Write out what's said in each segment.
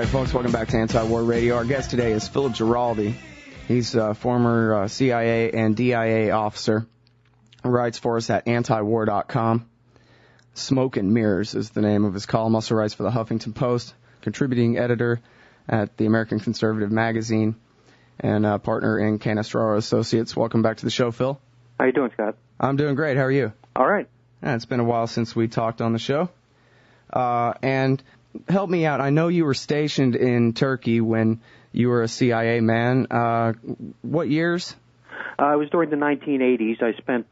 folks. Welcome back to Anti-War Radio. Our guest today is Philip Giraldi. He's a former CIA and DIA officer. He writes for us at antiwar.com. Smoke and Mirrors is the name of his column. Also writes for the Huffington Post, contributing editor at the American Conservative magazine, and a partner in Canestraro Associates. Welcome back to the show, Phil. How you doing, Scott? I'm doing great. How are you? All right. It's been a while since we talked on the show. And help me out. I know you were stationed in Turkey when you were a CIA man. What years? It was during the 1980s. I spent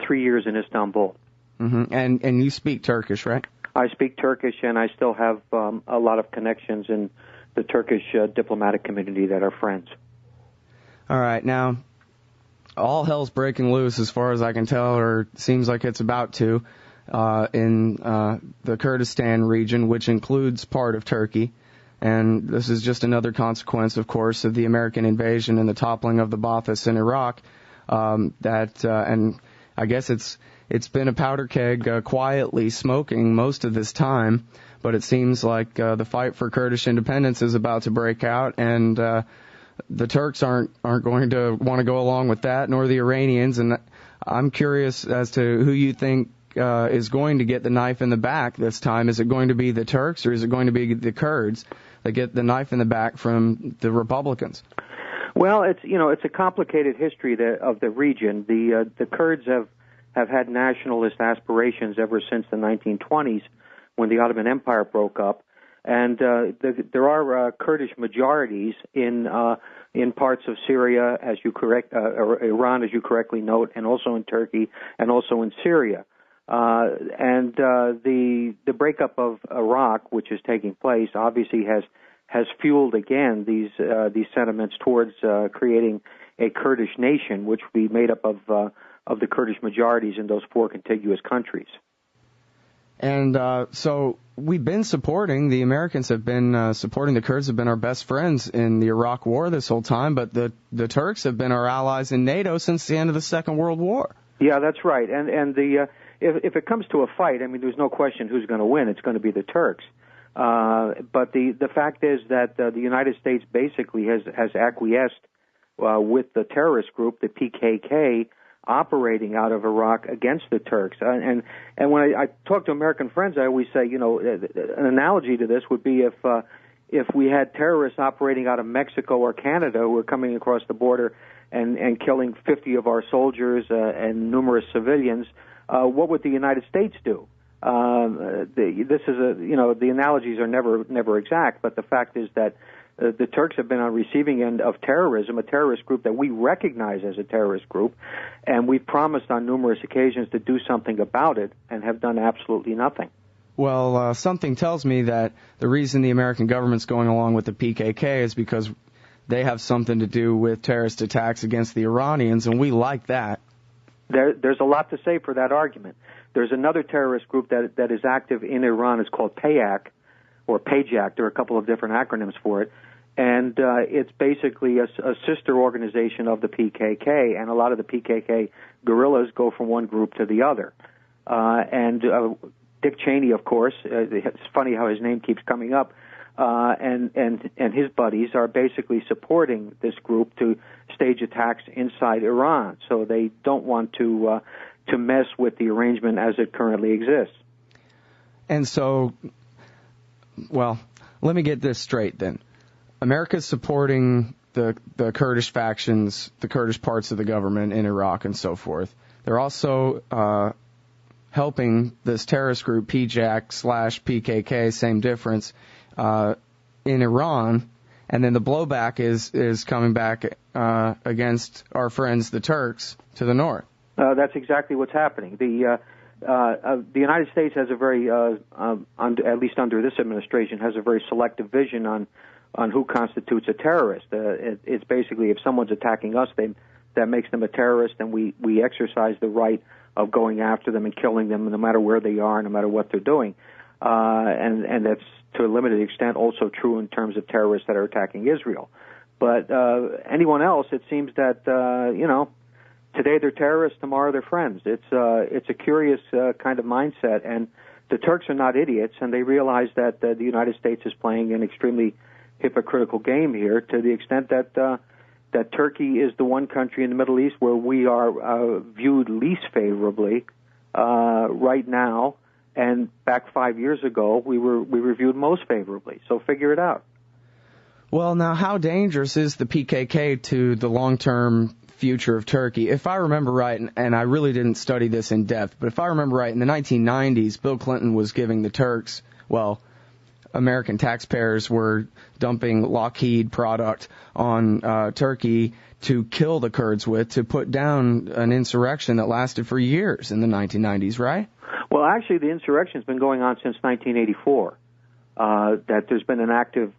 3 years in Istanbul. Mm-hmm. And you speak Turkish, right? I speak Turkish, and I still have a lot of connections in the Turkish diplomatic community that are friends. All right. Now, all hell's breaking loose, as far as I can tell, or seems like it's about to, in the Kurdistan region, which includes part of Turkey. And this is just another consequence, of course, of the American invasion and the toppling of the Ba'athis in Iraq. And I guess it's been a powder keg quietly smoking most of this time, but it seems like the fight for Kurdish independence is about to break out, and the Turks aren't going to want to go along with that, nor the Iranians. And I'm curious as to who you think is going to get the knife in the back this time. Is it going to be the Turks, or is it going to be the Kurds that get the knife in the back from the Republicans? Well, it's a complicated history of the region. The Kurds have had nationalist aspirations ever since the 1920s, when the Ottoman Empire broke up. And there are Kurdish majorities in parts of Syria, or Iran, as you correctly note, and also in Turkey, and also in Syria. And the breakup of Iraq, which is taking place, obviously has fueled again these sentiments towards creating a Kurdish nation, which would be made up of the Kurdish majorities in those four contiguous countries. And so we've been the Americans have been supporting the Kurds, have been our best friends in the Iraq War this whole time, but the Turks have been our allies in NATO since the end of the Second World War. Yeah, that's right. And if it comes to a fight, I mean, there's no question who's going to win. It's going to be the Turks. But the fact is that the United States basically has acquiesced with the terrorist group, the PKK, operating out of Iraq against the Turks. And when I talk to American friends, I always say, an analogy to this would be if we had terrorists operating out of Mexico or Canada who were coming across the border and killing 50 of our soldiers and numerous civilians, what would the United States do? This is the analogies are never exact, but the fact is that the Turks have been on receiving end of terrorism, a terrorist group that we recognize as a terrorist group, and we've promised on numerous occasions to do something about it and have done absolutely nothing. Well, something tells me that the reason the American government's going along with the PKK is because they have something to do with terrorist attacks against the Iranians, and we like that. There's a lot to say for that argument. There's another terrorist group that is active in Iran. It's called PEJAK, or PEJAK. There are a couple of different acronyms for it. And it's basically a sister organization of the PKK, and a lot of the PKK guerrillas go from one group to the other. And Dick Cheney, of course, it's funny how his name keeps coming up, and his buddies are basically supporting this group to stage attacks inside Iran. So they don't want to mess with the arrangement as it currently exists. And so, well, let me get this straight then. America's supporting the Kurdish factions, the Kurdish parts of the government in Iraq and so forth. They're also helping this terrorist group, PEJAK/PKK, same difference, in Iran. And then the blowback is coming back against our friends, the Turks, to the north. That's exactly what's happening. The United States has a very, at least under this administration, has a very selective vision on who constitutes a terrorist. It's basically if someone's attacking us, that makes them a terrorist, and we exercise the right of going after them and killing them no matter where they are, no matter what they're doing. And that's to a limited extent also true in terms of terrorists that are attacking Israel. But anyone else, it seems that, today they're terrorists, tomorrow they're friends. It's a curious kind of mindset, and the Turks are not idiots, and they realize that the United States is playing an extremely hypocritical game here, to the extent that that Turkey is the one country in the Middle East where we are viewed least favorably right now, and back 5 years ago we were viewed most favorably. So figure it out. Well, now, how dangerous is the PKK to the long-term future of Turkey? If I remember right, and I really didn't study this in depth, but if I remember right, in the 1990s, Bill Clinton was giving the Turks, well, American taxpayers were dumping Lockheed product on Turkey to kill the Kurds with, to put down an insurrection that lasted for years in the 1990s, right? Well, actually, the insurrection's been going on since 1984. That there's been an active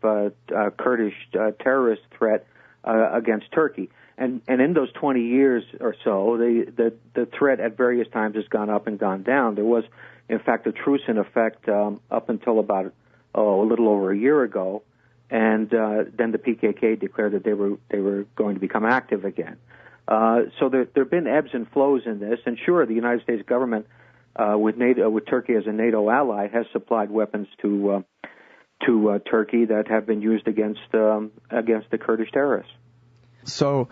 Kurdish terrorist threat against Turkey. And in those 20 years or so, the threat at various times has gone up and gone down. There was, in fact, a truce in effect up until about a little over a year ago, and then the PKK declared that they were going to become active again. So there have been ebbs and flows in this, and sure, the United States government, with Turkey as a NATO ally, has supplied weapons to Turkey that have been used against the Kurdish terrorists. So,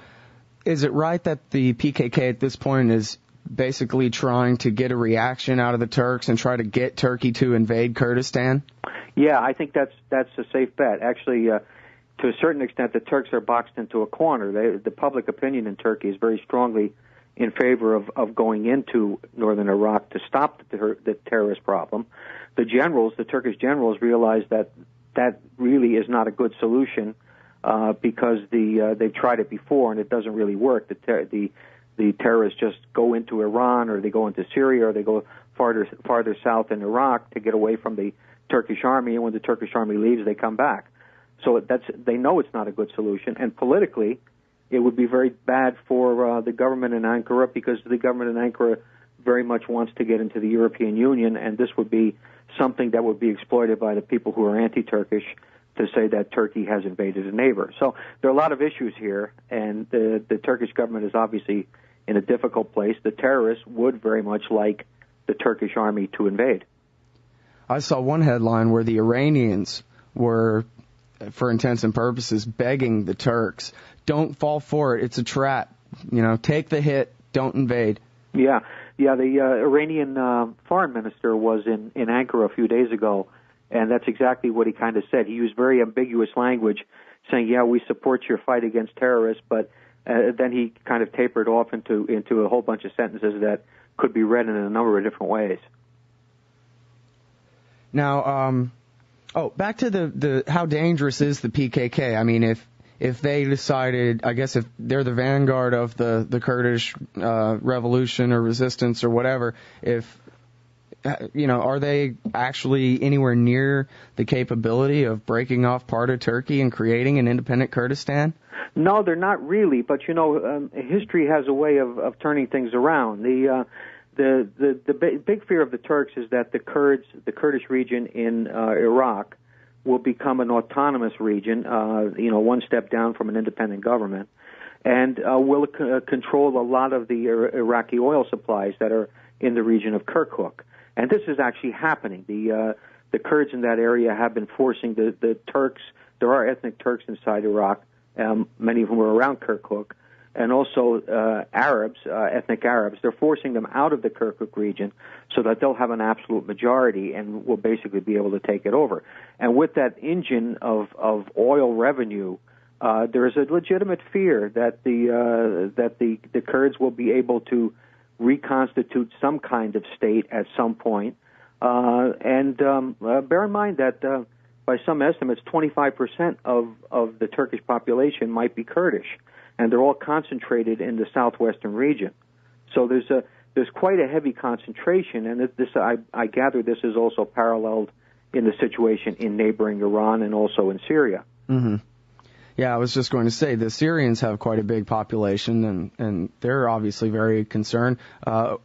is it right that the PKK at this point is basically trying to get a reaction out of the Turks and try to get Turkey to invade Kurdistan? Yeah, I think that's a safe bet. Actually, to a certain extent, the Turks are boxed into a corner. The public opinion in Turkey is very strongly in favor of going into northern Iraq to stop the terrorist problem. The Turkish generals, realize that really is not a good solution because they've tried it before and it doesn't really work. The terrorists just go into Iran, or they go into Syria, or they go farther south in Iraq to get away from the Turkish army, and when the Turkish army leaves, they come back. So they know it's not a good solution, and politically, it would be very bad for the government in Ankara, because the government in Ankara very much wants to get into the European Union, and this would be something that would be exploited by the people who are anti-Turkish to say that Turkey has invaded a neighbor. So there are a lot of issues here, and the Turkish government is obviously in a difficult place. The terrorists would very much like the Turkish army to invade. I saw one headline where the Iranians were, for intents and purposes, begging the Turks, don't fall for it, it's a trap, take the hit, don't invade. Yeah, the Iranian foreign minister was in Ankara a few days ago, and that's exactly what he kind of said. He used very ambiguous language, saying, yeah, we support your fight against terrorists, but then he kind of tapered off into a whole bunch of sentences that could be read in a number of different ways. Now, back to the how dangerous is the PKK? I mean, if they decided, I guess if they're the vanguard of the Kurdish revolution or resistance or whatever, are they actually anywhere near the capability of breaking off part of Turkey and creating an independent Kurdistan? No, they're not really. But history has a way of turning things around. The big fear of the Turks is that the Kurdish region in Iraq will become an autonomous region, one step down from an independent government, and will control a lot of the Iraqi oil supplies that are in the region of Kirkuk. And this is actually happening. The Kurds in that area have been forcing the Turks. There are ethnic Turks inside Iraq, many of whom are around Kirkuk, and also Arabs, ethnic Arabs. They're forcing them out of the Kirkuk region so that they'll have an absolute majority and will basically be able to take it over. And with that engine of oil revenue, there is a legitimate fear that the Kurds will be able to reconstitute some kind of state at some point. And bear in mind that by some estimates, 25% of the Turkish population might be Kurdish, and they're all concentrated in the southwestern region. So there's quite a heavy concentration, and I gather this is also paralleled in the situation in neighboring Iran and also in Syria. Mm-hmm. Yeah, I was just going to say the Syrians have quite a big population, and they're obviously very concerned.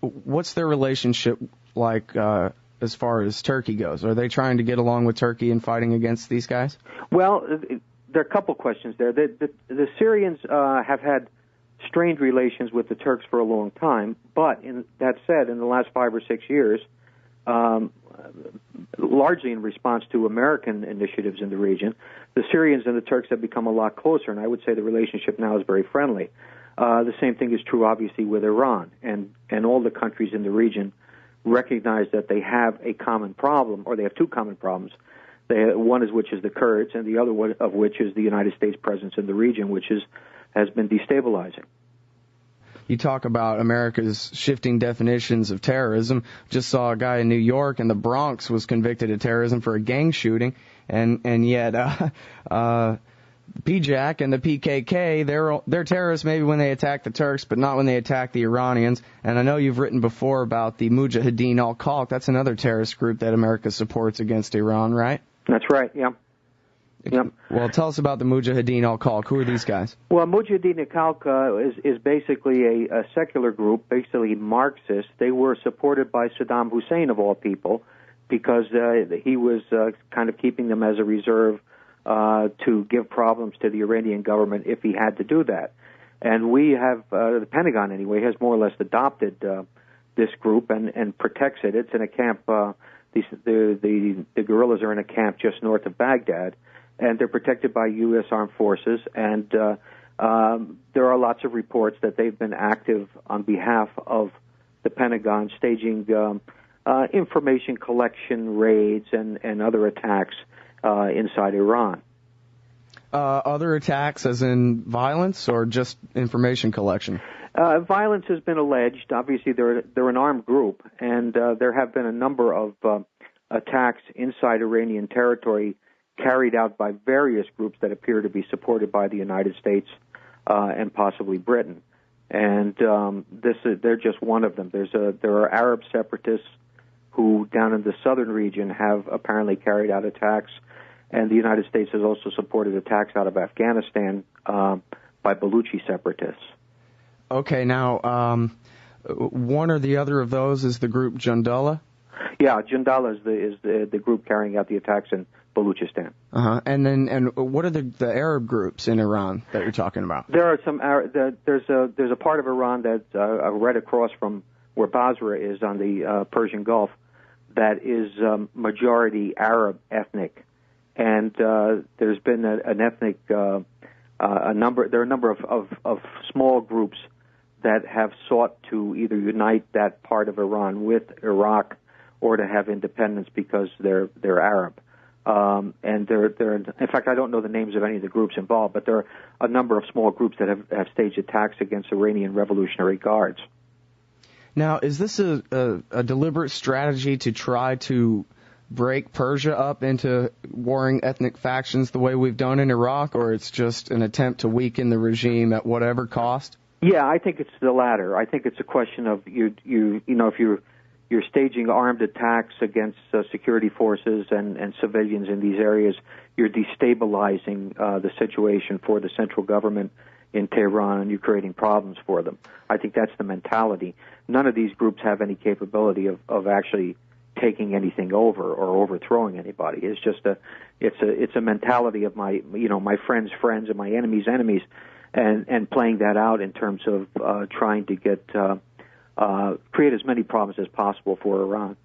What's their relationship like as far as Turkey goes? Are they trying to get along with Turkey and fighting against these guys? Well, there are a couple questions there. The Syrians have had strained relations with the Turks for a long time, but that said, in the last 5 or 6 years, largely in response to American initiatives in the region. The Syrians and the Turks have become a lot closer, and I would say the relationship now is very friendly. The same thing is true, obviously, with Iran, and all the countries in the region recognize that they have a common problem, or they have two common problems. One is which is the Kurds, and the other one of which is the United States presence in the region, which has been destabilizing. You talk about America's shifting definitions of terrorism. Just saw a guy in New York in the Bronx was convicted of terrorism for a gang shooting, and yet PEJAK and the PKK, they're terrorists maybe when they attack the Turks, but not when they attack the Iranians. And I know you've written before about the Mujahideen al-Khalq. That's another terrorist group that America supports against Iran, right? That's right, yeah. Yep. Well, tell us about the Mujahideen al-Khalq. Who are these guys? Well, Mujahideen al-Khalq is basically a secular group, basically Marxist. They were supported by Saddam Hussein, of all people, because he was kind of keeping them as a reserve to give problems to the Iranian government if he had to do that. And we have, the Pentagon anyway, has more or less adopted this group and protects it. It's in a camp, the guerrillas are in a camp just north of Baghdad, and they're protected by U.S. Armed Forces, and there are lots of reports that they've been active on behalf of the Pentagon, staging information collection raids and other attacks inside Iran. Other attacks as in violence or just information collection? Violence has been alleged. Obviously, they're an armed group, and there have been a number of attacks inside Iranian territory carried out by various groups that appear to be supported by the United States and possibly Britain. And they're just one of them. There are Arab separatists who, down in the southern region, have apparently carried out attacks, and the United States has also supported attacks out of Afghanistan by Baluchi separatists. Okay, now, one or the other of those is the group Jundullah? Yeah, Jundullah is the group carrying out the attacks in Baluchistan. And what are the Arab groups in Iran that you're talking about? There are some. There's a part of Iran that's right across from where Basra is on the Persian Gulf that is majority Arab ethnic, and there's been an ethnic number. There are a number of small groups that have sought to either unite that part of Iran with Iraq or to have independence because they're Arab. And they're in fact, I don't know the names of any of the groups involved, but there are a number of small groups that have staged attacks against Iranian Revolutionary Guards. Now, is this a deliberate strategy to try to break Persia up into warring ethnic factions the way we've done in Iraq, or it's just an attempt to weaken the regime at whatever cost? Yeah, I think it's the latter. I think it's a question of if you're staging armed attacks against security forces and civilians in these areas, you're destabilizing the situation for the central government in Tehran, and you're creating problems for them. I think that's the mentality. None of these groups have any capability of actually taking anything over or overthrowing anybody. It's just it's a mentality of my friends' friends and my enemies' enemies, and playing that out in terms of trying to get create as many problems as possible for Iran.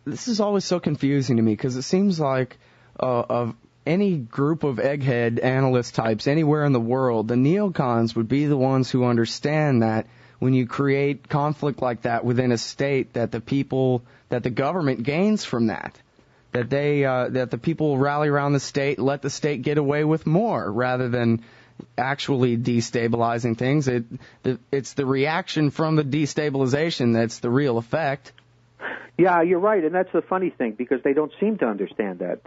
This is always so confusing to me because it seems like of any group of egghead analyst types anywhere in the world, the neocons would be the ones who understand that when you create conflict like that within a state, that the government gains from that. That the people will rally around the state, let the state get away with more rather than actually destabilizing things. It's the reaction from the destabilization that's the real effect. Yeah, you're right, and that's the funny thing, because they don't seem to understand that.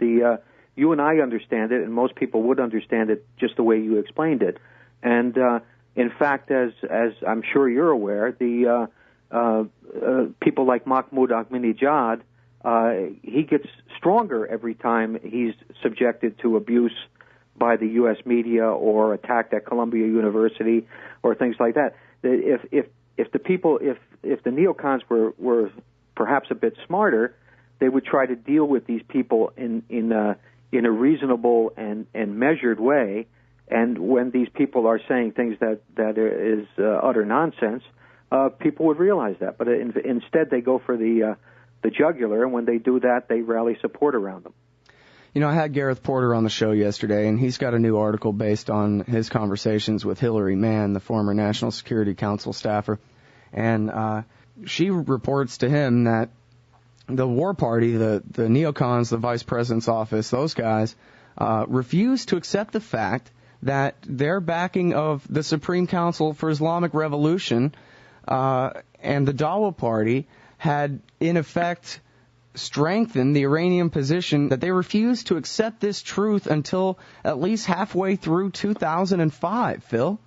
You and I understand it, and most people would understand it just the way you explained it. And in fact, as I'm sure you're aware, the people like Mahmoud Ahmadinejad, he gets stronger every time he's subjected to abuse by the U.S. media or attacked at Columbia University or things like that. If the neocons were perhaps a bit smarter, they would try to deal with these people in a reasonable and measured way. And when these people are saying things that is utter nonsense, people would realize that. But instead, they go for the the jugular, and when they do that, they rally support around them. You know, I had Gareth Porter on the show yesterday, and he's got a new article based on his conversations with Hillary Mann, the former National Security Council staffer. And she reports to him that the war party, the neocons, the vice president's office, those guys, refuse to accept the fact that their backing of the Supreme Council for Islamic Revolution and the Dawa party had, in effect, strengthened the Iranian position, that they refused to accept this truth until at least halfway through 2005, Phil.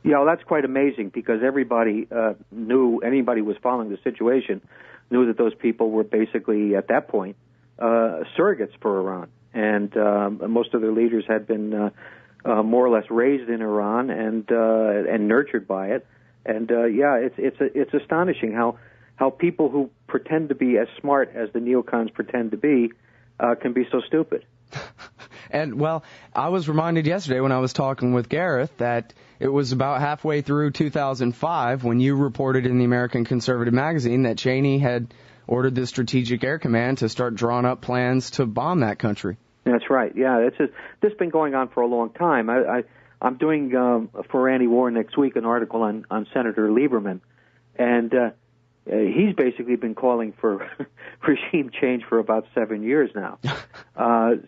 Yeah, well, that's quite amazing, because everybody knew, anybody who was following the situation, knew that those people were basically, at that point, surrogates for Iran. And most of their leaders had been more or less raised in Iran and nurtured by it. And it's astonishing how people who pretend to be as smart as the neocons pretend to be can be so stupid. And, well, I was reminded yesterday when I was talking with Gareth that it was about halfway through 2005 when you reported in the American Conservative magazine that Cheney had ordered the Strategic Air Command to start drawing up plans to bomb that country. That's right. Yeah, this has been going on for a long time. I'm doing for Anti-War next week an article on Senator Lieberman, and he's basically been calling for regime change for about 7 years now.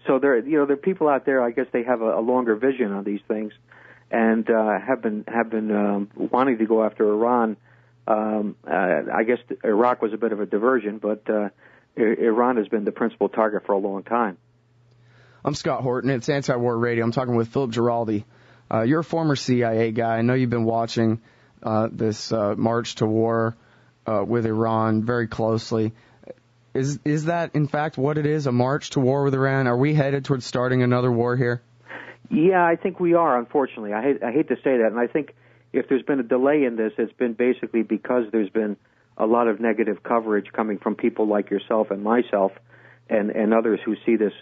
So there are people out there. I guess they have a longer vision on these things, and have been wanting to go after Iran. I guess Iraq was a bit of a diversion, but Iran has been the principal target for a long time. I'm Scott Horton. It's Anti-War Radio. I'm talking with Philip Giraldi. You're a former CIA guy. I know you've been watching this march to war with Iran very closely. Is that, in fact, what it is, a march to war with Iran? Are we headed towards starting another war here? Yeah, I think we are, unfortunately. I hate to say that, and I think if there's been a delay in this, it's been basically because there's been a lot of negative coverage coming from people like yourself and myself and others who see this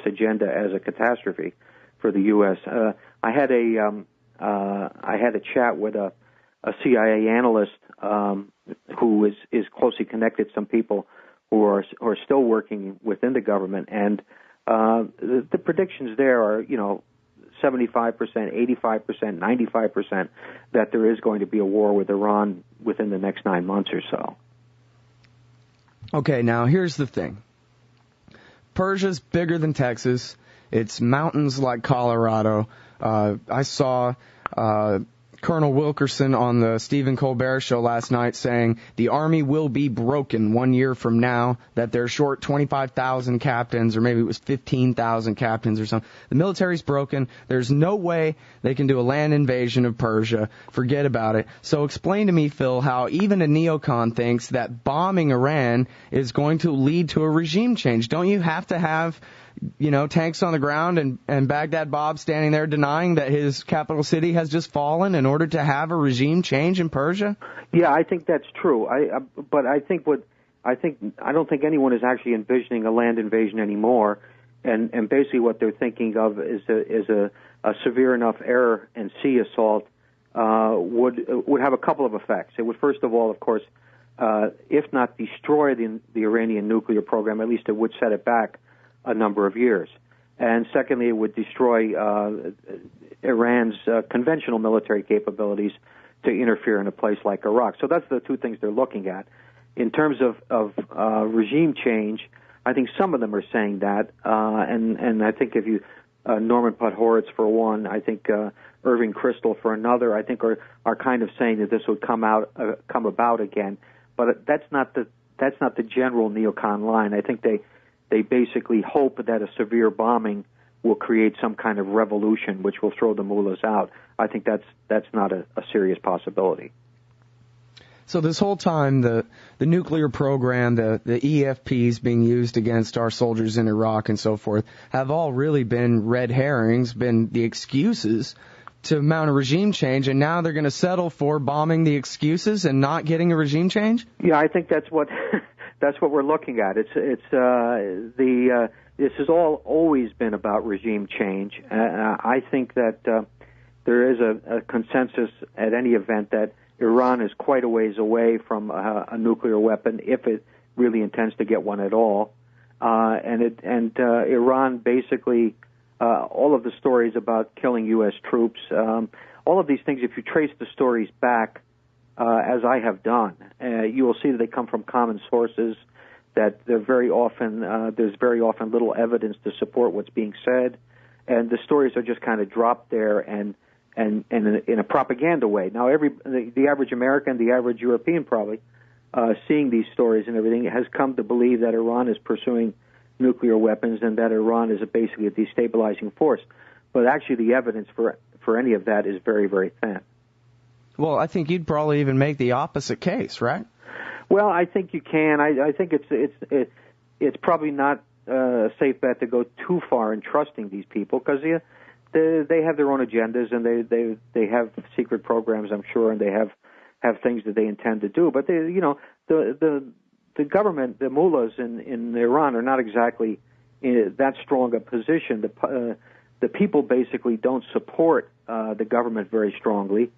agenda as a catastrophe for the U.S. I had a chat with a CIA analyst who is closely connected to some people who are still working within the government, and the predictions there are 75%, 85%, 95% that there is going to be a war with Iran within the next 9 months or so. Okay, now here's the thing. Persia's bigger than Texas. It's mountains like Colorado. I saw Colonel Wilkerson on the Stephen Colbert show last night saying the Army will be broken 1 year from now, that they're short 25,000 captains, or maybe it was 15,000 captains or something. The military's broken. There's no way they can do a land invasion of Persia. Forget about it. So explain to me, Phil, how even a neocon thinks that bombing Iran is going to lead to a regime change. Don't you have to have tanks on the ground and Baghdad Bob standing there denying that his capital city has just fallen in order to have a regime change in Persia? Yeah, I think that's true. But I don't think anyone is actually envisioning a land invasion anymore. And basically what they're thinking of is a severe enough air and sea assault would have a couple of effects. It would, first of all, of course, if not destroy the Iranian nuclear program, at least it would set it back a number of years. And secondly, it would destroy Iran's conventional military capabilities to interfere in a place like Iraq. So that's the two things they're looking at. In terms of regime change, I think some of them are saying that, and I think if you Norman Podhoretz for one, I think Irving Kristol for another, I think are kind of saying that this would come about again. But that's not the general neocon line. I think they basically hope that a severe bombing will create some kind of revolution which will throw the mullahs out. I think that's not a serious possibility. So this whole time, the nuclear program, the EFPs being used against our soldiers in Iraq and so forth, have all really been red herrings, been the excuses to mount a regime change, and now they're going to settle for bombing the excuses and not getting a regime change? Yeah, I think that's what we're looking at. This has always been about regime change. I think that there is a consensus at any event that Iran is quite a ways away from a nuclear weapon if it really intends to get one at all. Iran basically, all of the stories about killing U.S. troops, all of these things, if you trace the stories back, as I have done, you will see that they come from common sources, that they're very often, there's very often little evidence to support what's being said, and the stories are just kind of dropped there and in a propaganda way. Now, the average American, the average European probably, seeing these stories and everything, has come to believe that Iran is pursuing nuclear weapons and that Iran is basically a destabilizing force. But actually the evidence for any of that is very, very thin. Well, I think you'd probably even make the opposite case, right? Well, I think you can. I think it's probably not a safe bet to go too far in trusting these people, because they have their own agendas and they have secret programs, I'm sure, and they have things that they intend to do. But the government, the mullahs in Iran, are not exactly in that strong a position. The people basically don't support the government very strongly.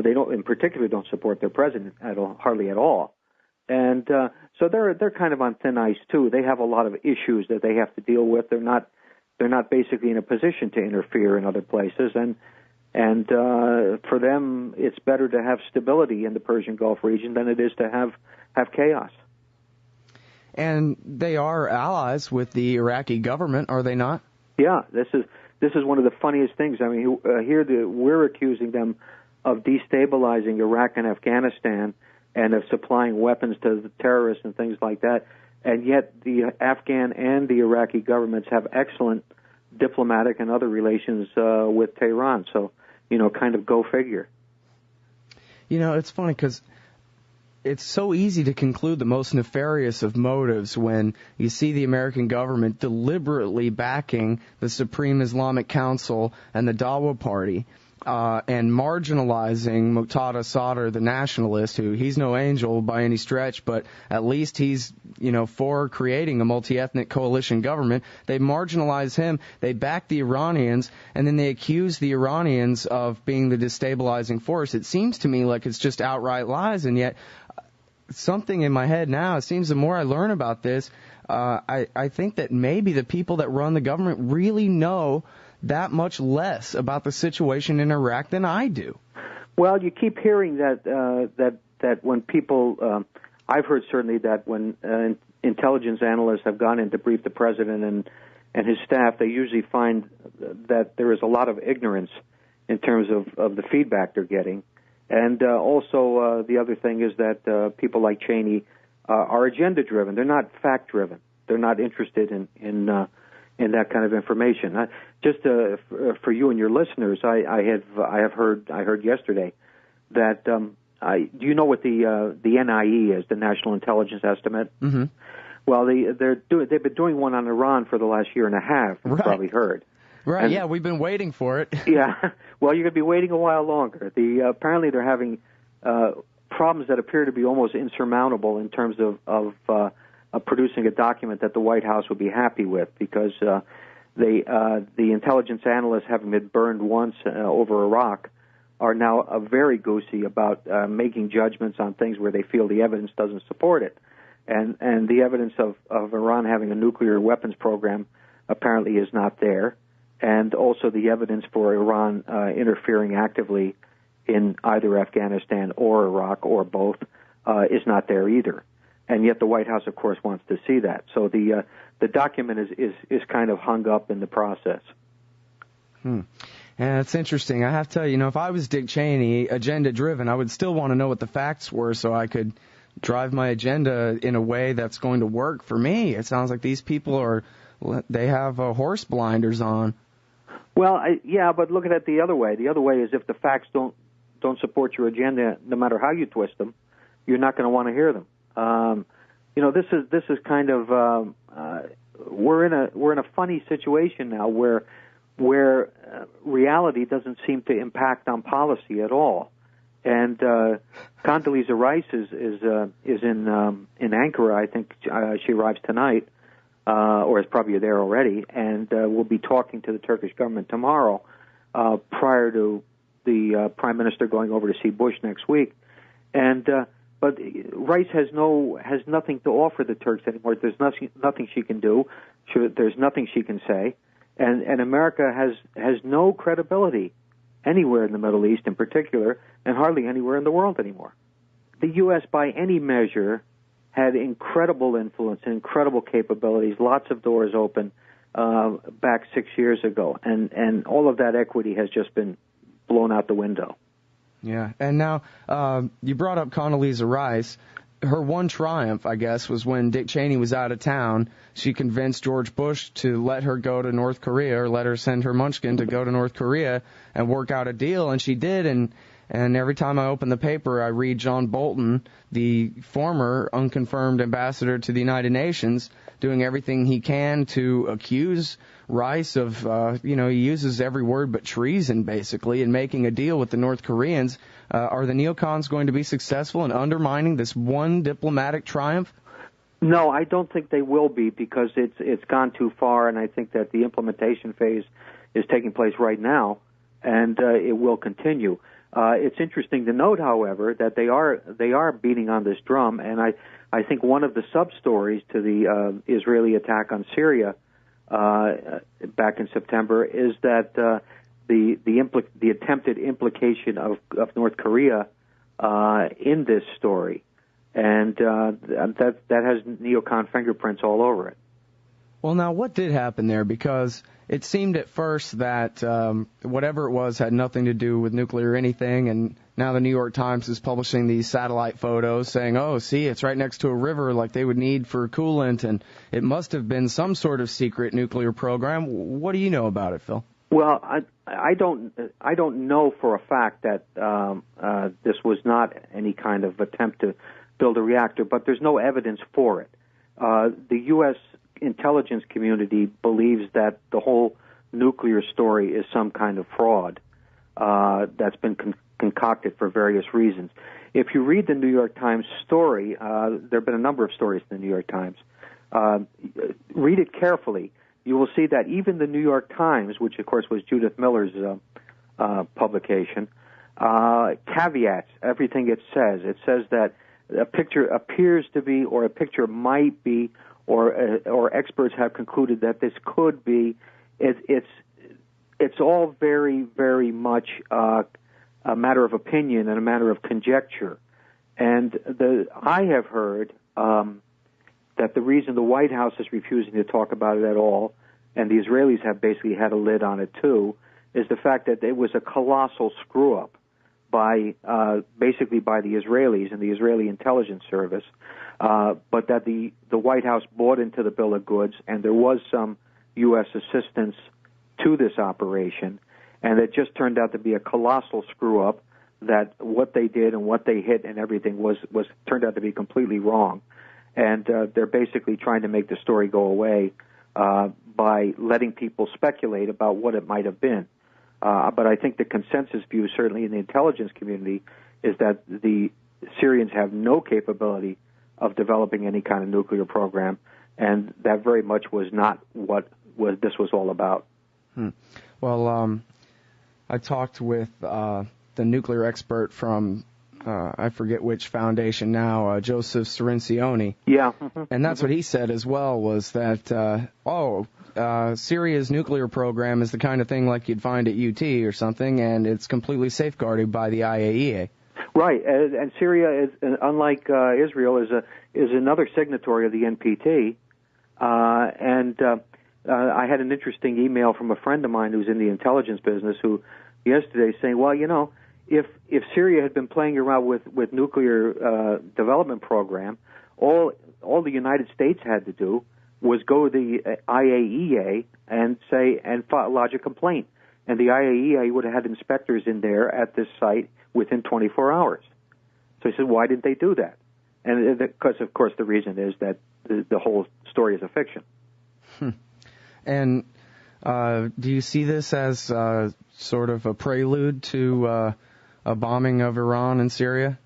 They don't, in particular, don't support their president hardly at all. And so they're kind of on thin ice too. They have a lot of issues that they have to deal with. They're not basically in a position to interfere in other places, and for them, it's better to have stability in the Persian Gulf region than it is to have chaos. And they are allies with the Iraqi government, are they not? Yeah, this is one of the funniest things. I mean, here we're accusing them of destabilizing Iraq and Afghanistan and of supplying weapons to the terrorists and things like that, and yet the Afghan and the Iraqi governments have excellent diplomatic and other relations with Tehran. So, kind of go figure. It's funny because it's so easy to conclude the most nefarious of motives when you see the American government deliberately backing the Supreme Islamic Council and the Dawa Party, and marginalizing Muqtada Sadr, the nationalist, who he's no angel by any stretch, but at least he's, for creating a multi-ethnic coalition government. They marginalize him, they back the Iranians, and then they accuse the Iranians of being the destabilizing force. It seems to me like it's just outright lies, and yet something in my head now, it seems the more I learn about this, I think that maybe the people that run the government really know that much less about the situation in Iraq than I do. Well, you keep hearing that when people, I've heard certainly that when intelligence analysts have gone in to brief the president and his staff, they usually find that there is a lot of ignorance in terms of the feedback they're getting. And also the other thing is that people like Cheney are agenda-driven. They're not fact-driven. They're not interested in that kind of information. Just for you and your listeners, I heard yesterday that do you know what the NIE is, the National Intelligence Estimate? Mm-hmm. Well, they've been doing one on Iran for the last year and a half. You've probably heard. Right. And, yeah, we've been waiting for it. Yeah. Well, you're going to be waiting a while longer. Apparently they're having problems that appear to be almost insurmountable in terms of producing a document that the White House would be happy with, because the intelligence analysts, having been burned once over Iraq, are now very goosey about making judgments on things where they feel the evidence doesn't support it. And the evidence of Iran having a nuclear weapons program apparently is not there. And also the evidence for Iran interfering actively in either Afghanistan or Iraq or both is not there either. And yet the White House, of course, wants to see that. So the document is kind of hung up in the process. And it's interesting. I have to tell you, if I was Dick Cheney, agenda-driven, I would still want to know what the facts were so I could drive my agenda in a way that's going to work for me. It sounds like these people they have horse blinders on. Well, yeah, but look at it the other way. The other way is if the facts don't support your agenda, no matter how you twist them, you're not going to want to hear them. This is kind of we're in a funny situation now where reality doesn't seem to impact on policy at all. And Condoleezza Rice is in Ankara. I think she arrives tonight, or is probably there already, and will be talking to the Turkish government tomorrow, prior to the Prime Minister going over to see Bush next week. And Rice has nothing to offer the Turks anymore. There's nothing she can do. There's nothing she can say, and America has no credibility anywhere in the Middle East, in particular, and hardly anywhere in the world anymore. The U.S., by any measure, had incredible influence and incredible capabilities, lots of doors open back 6 years ago, and all of that equity has just been blown out the window. Yeah, and now you brought up Condoleezza Rice. Her one triumph, I guess, was when Dick Cheney was out of town. She convinced George Bush to let her go to North Korea, or let her send her munchkin to go to North Korea and work out a deal, and she did, and every time I open the paper, I read John Bolton, the former unconfirmed ambassador to the United Nations, doing everything he can to accuse Rice of, he uses every word but treason, basically, in making a deal with the North Koreans. Are the neocons going to be successful in undermining this one diplomatic triumph? No, I don't think they will be, because it's gone too far, and I think that the implementation phase is taking place right now, and it will continue. It's interesting to note, however, that they are beating on this drum, and I think one of the sub-stories to the Israeli attack on Syria back in September is that the attempted implication of North Korea in this story, and that has neocon fingerprints all over it. Well, now, what did happen there? Because it seemed at first that whatever it was had nothing to do with nuclear or anything, and now the New York Times is publishing these satellite photos saying, oh, see, it's right next to a river like they would need for coolant, and it must have been some sort of secret nuclear program. What do you know about it, Phil? Well, I don't know for a fact that this was not any kind of attempt to build a reactor, but there's no evidence for it. The U.S. intelligence community believes that the whole nuclear story is some kind of fraud that's been concocted for various reasons. If you read the New York Times story, there have been a number of stories in the New York Times. Read it carefully. You will see that even the New York Times, which of course was Judith Miller's publication, caveats everything it says. It says that a picture appears to be, or a picture might be, or experts have concluded that this could be. It's all very, very much a matter of opinion and a matter of conjecture. And I have heard that the reason the White House is refusing to talk about it at all, and the Israelis have basically had a lid on it too, is the fact that it was a colossal screw-up basically by the Israelis and the Israeli intelligence service, but that the White House bought into the bill of goods, and there was some U.S. assistance to this operation, and it just turned out to be a colossal screw-up, that what they did and what they hit and everything was turned out to be completely wrong. And they're basically trying to make the story go away by letting people speculate about what it might have been. But I think the consensus view, certainly in the intelligence community, is that the Syrians have no capability of developing any kind of nuclear program, and that very much was not what this was all about. Well, I talked with the nuclear expert from I forget which foundation now, Joseph Cirincione. Yeah. And that's what he said as well, was that, Syria's nuclear program is the kind of thing like you'd find at UT or something, and it's completely safeguarded by the IAEA. Right, and Syria is, unlike Israel, is another signatory of the NPT, and I had an interesting email from a friend of mine who's in the intelligence business who yesterday saying, well, you know, if Syria had been playing around with nuclear development program, all the United States had to do was go to the IAEA and lodge a complaint, and the IAEA would have had inspectors in there at this site within 24 hours. So he said, why didn't they do that? And because, of course, the reason is that the whole story is a fiction. And do you see this as sort of a prelude to a bombing of Iran and Syria?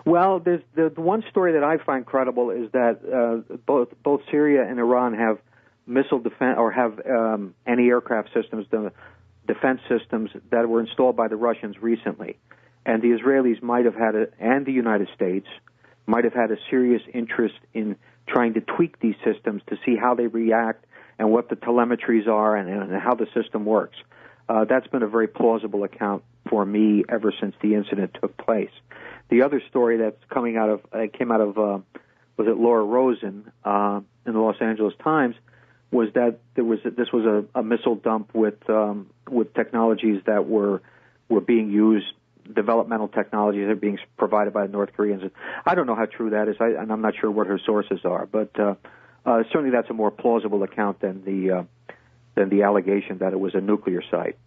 Well, there's the one story that I find credible is that both Syria and Iran have missile defense or have anti-aircraft systems, the defense systems that were installed by the Russians recently, and the Israelis might have had it, and the United States might have had a serious interest in trying to tweak these systems to see how they react and what the telemetries are and how the system works. That's been a very plausible account for me ever since the incident took place. The other story that's came out of was it Laura Rosen in the Los Angeles Times, was that this was a missile dump with technologies that were being used, developmental technologies that are being provided by the North Koreans. I don't know how true that is, and I'm not sure what her sources are, but certainly that's a more plausible account than the allegation that it was a nuclear site.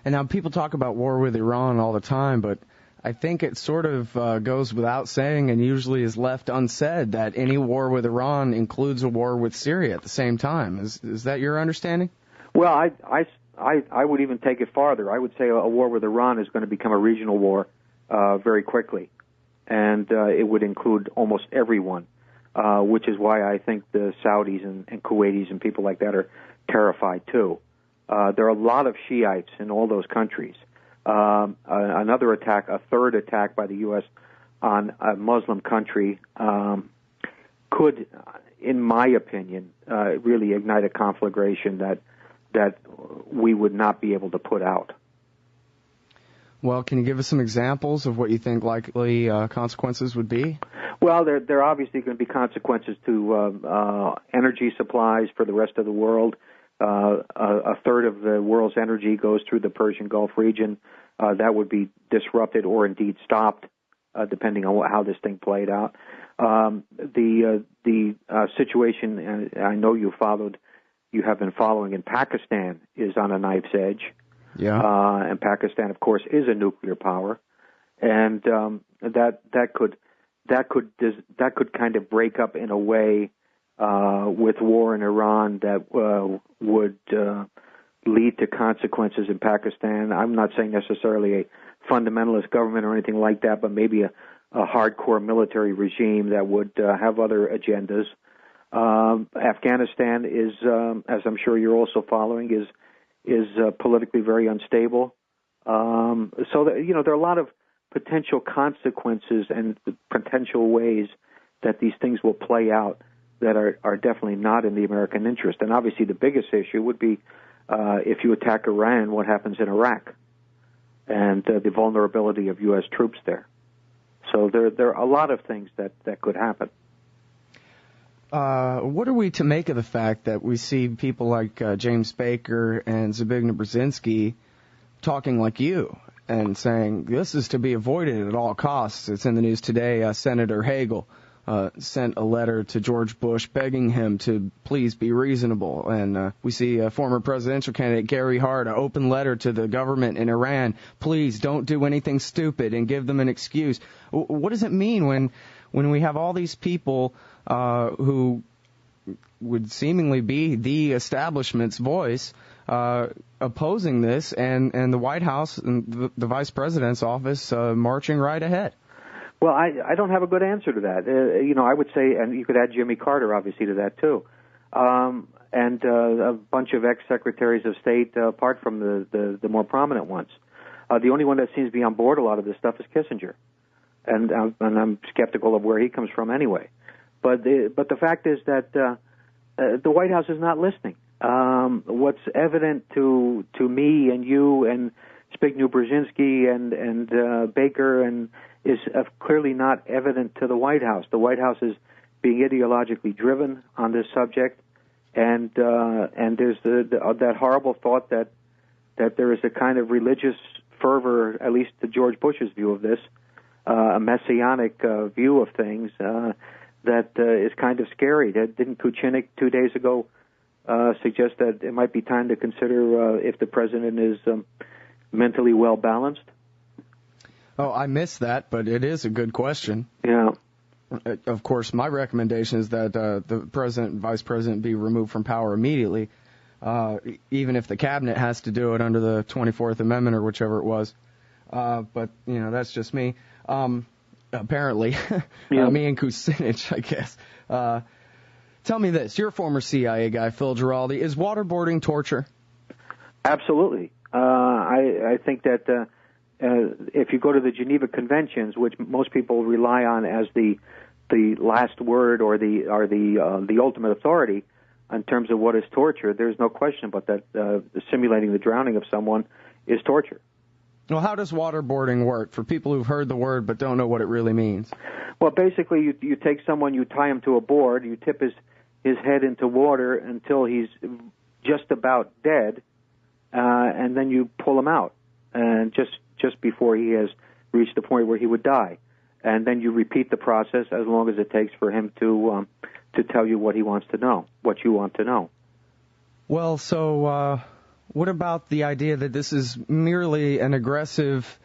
And now people talk about war with Iran all the time, but I think it sort of goes without saying and usually is left unsaid that any war with Iran includes a war with Syria at the same time. Is that your understanding? Well, I would even take it farther. I would say a war with Iran is going to become a regional war very quickly, and it would include almost everyone, which is why I think the Saudis and Kuwaitis and people like that are terrified too. There are a lot of Shiites in all those countries. Another attack, a third attack by the U.S. on a Muslim country could, in my opinion, really ignite a conflagration that we would not be able to put out. Well, can you give us some examples of what you think likely consequences would be? Well, there are obviously going to be consequences to energy supplies for the rest of the world. A third of the world's energy goes through the Persian Gulf region. That would be disrupted or indeed stopped, depending on how this thing played out. The situation, and I know you have been following in Pakistan, is on a knife's edge. Yeah. And Pakistan, of course, is a nuclear power, and that could kind of break up in a way with war in Iran that would lead to consequences in Pakistan. I'm not saying necessarily a fundamentalist government or anything like that, but maybe a hardcore military regime that would have other agendas. Afghanistan is, as I'm sure you're also following, is politically very unstable. So that, there are a lot of potential consequences and potential ways that these things will play out that are definitely not in the American interest. And obviously the biggest issue would be if you attack Iran, what happens in Iraq, and the vulnerability of U.S. troops there. So there are a lot of things that could happen. What are we to make of the fact that we see people like James Baker and Zbigniew Brzezinski talking like you and saying this is to be avoided at all costs? It's in the news today. Senator Hagel sent a letter to George Bush begging him to please be reasonable. And we see former presidential candidate Gary Hart, an open letter to the government in Iran, please don't do anything stupid, and give them an excuse. What does it mean when we have all these people who would seemingly be the establishment's voice opposing this, and the White House and the Vice President's office marching right ahead? Well, I don't have a good answer to that. I would say, and you could add Jimmy Carter, obviously, to that, too. And a bunch of ex-secretaries of state, apart from the more prominent ones. The only one that seems to be on board a lot of this stuff is Kissinger. And I'm skeptical of where he comes from anyway. But the fact is that the White House is not listening. What's evident to me and you and Zbigniew Brzezinski and Baker and is clearly not evident to the White House. The White House is being ideologically driven on this subject, and there's that horrible thought that there is a kind of religious fervor, at least to George Bush's view of this, a messianic view of things that is kind of scary. Didn't Kucinich 2 days ago suggest that it might be time to consider if the president is mentally well balanced? Oh, I missed that, but it is a good question. Yeah. Of course, my recommendation is that the president and vice president be removed from power immediately, even if the cabinet has to do it under the 24th Amendment or whichever it was. But, that's just me. Apparently. Yeah. Me and Kucinich, I guess. Tell me this. You're a former CIA guy, Phil Giraldi. Is waterboarding torture? Absolutely. I think that if you go to the Geneva Conventions, which most people rely on as the last word or the ultimate authority in terms of what is torture, there's no question about that. Simulating the drowning of someone is torture. Well, how does waterboarding work for people who've heard the word but don't know what it really means? Well, basically, you take someone, you tie him to a board, you tip his head into water until he's just about dead, and then you pull him out, and just before he has reached the point where he would die, and then you repeat the process as long as it takes for him to tell you what he wants to know, what you want to know. Well, so what about the idea that this is merely an aggressive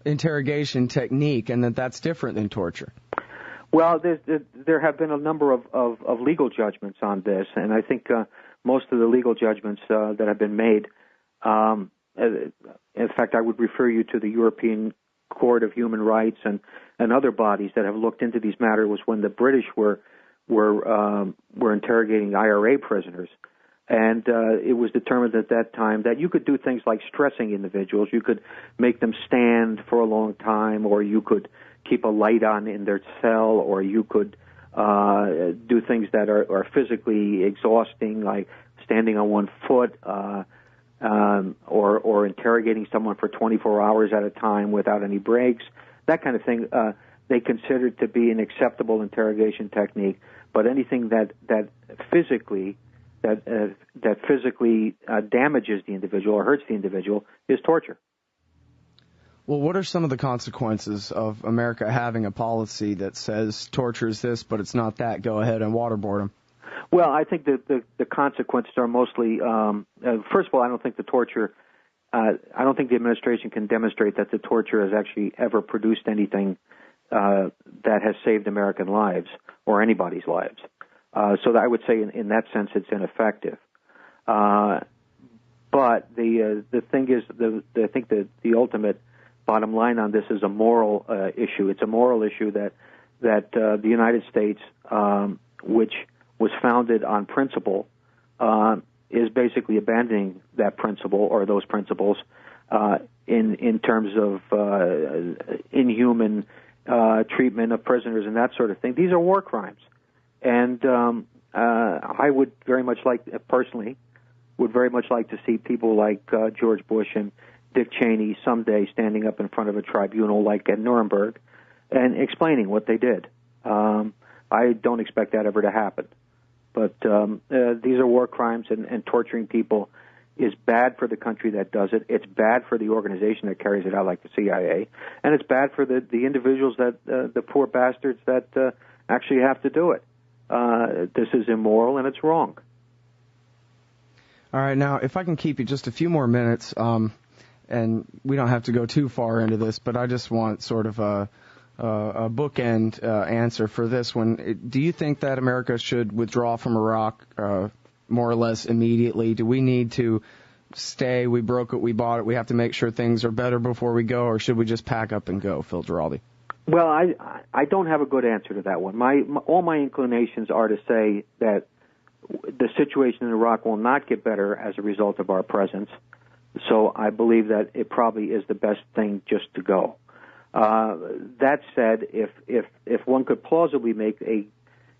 interrogation technique and that that's different than torture? Well, there have been a number of legal judgments on this, and I think most of the legal judgments that have been made, in fact, I would refer you to the European Court of Human Rights and other bodies that have looked into these matters, was when the British were interrogating IRA prisoners. And it was determined at that time that you could do things like stressing individuals. You could make them stand for a long time, or you could keep a light on in their cell, or you could do things that are physically exhausting, like standing on one foot, or interrogating someone for 24 hours at a time without any breaks. That kind of thing they considered to be an acceptable interrogation technique. But anything that physically damages the individual or hurts the individual is torture. Well, what are some of the consequences of America having a policy that says torture is this, but it's not that? Go ahead and waterboard them. Well, I think that the consequences are mostly, first of all, I don't think the torture, I don't think the administration can demonstrate that the torture has actually ever produced anything that has saved American lives or anybody's lives. So I would say in that sense it's ineffective. But the thing is, I think that the ultimate bottom line on this is a moral issue. It's a moral issue that the United States, which was founded on principle, is basically abandoning that principle or those principles in terms of inhuman treatment of prisoners and that sort of thing. These are war crimes. And I would very much personally to see people like George Bush and Dick Cheney someday standing up in front of a tribunal like at Nuremberg and explaining what they did. I don't expect that ever to happen. But these are war crimes, and torturing people is bad for the country that does it. It's bad for the organization that carries it out, like the CIA, and it's bad for the individuals the poor bastards that actually have to do it. This is immoral and it's wrong. All right, now if I can keep you just a few more minutes, and we don't have to go too far into this, but I just want sort of a bookend answer for this one. Do you think that America should withdraw from Iraq more or less immediately? Do we need to stay? We broke it, we bought it. We have to make sure things are better before we go, or should we just pack up and go, Phil Giraldi? Well, I don't have a good answer to that one. All my inclinations are to say that the situation in Iraq will not get better as a result of our presence. So I believe that it probably is the best thing just to go. That said, if one could plausibly make a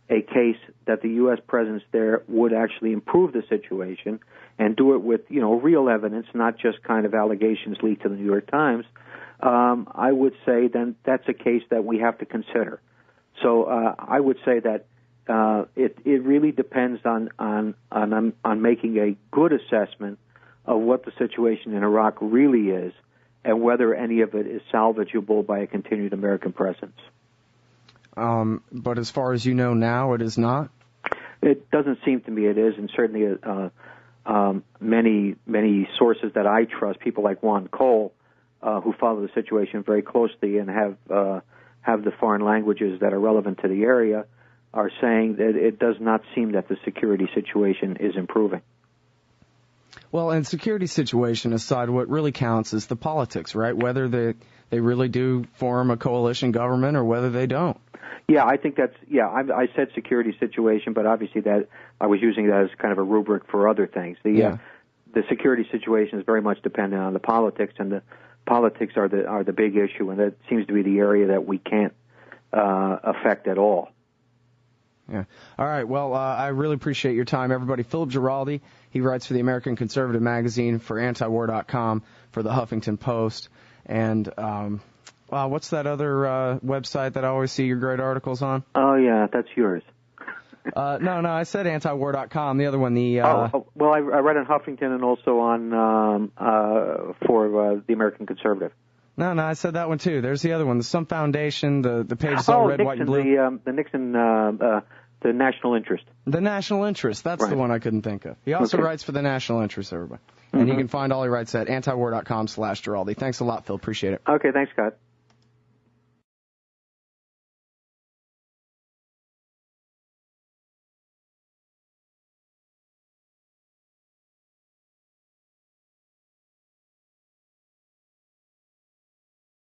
case that the U.S. presence there would actually improve the situation and do it with real evidence, not just kind of allegations leaked to the New York Times, I would say then that's a case that we have to consider. So I would say that it really depends on making a good assessment of what the situation in Iraq really is and whether any of it is salvageable by a continued American presence. But as far as you know now, it is not? It doesn't seem to me it is, and certainly many sources that I trust, people like Juan Cole, who follow the situation very closely and have the foreign languages that are relevant to the area, are saying that it does not seem that the security situation is improving. Well, and security situation aside, what really counts is the politics, right? Whether they really do form a coalition government or whether they don't. Yeah, I think that's, I said security situation, but obviously that I was using that as kind of a rubric for other things. The security situation is very much dependent on the politics, and the politics are the big issue, and that seems to be the area that we can't affect at all. Yeah. All right. Well, I really appreciate your time, everybody. Philip Giraldi, he writes for the American Conservative magazine, for antiwar.com, for the Huffington Post, and what's that other website that I always see your great articles on? Oh yeah, that's yours. No, I said antiwar.com. The other one, well, I read on Huffington and also on for the American Conservative. No, I said that one too. There's the other one, the Some Foundation. The page is all red, Nixon, white, and blue. The Nixon, the National Interest. The National Interest. That's right. The one I couldn't think of. He also writes for the National Interest, everybody. And you can find all he writes at antiwar.com/Giraldi. Thanks a lot, Phil. Appreciate it. Okay, thanks, Scott.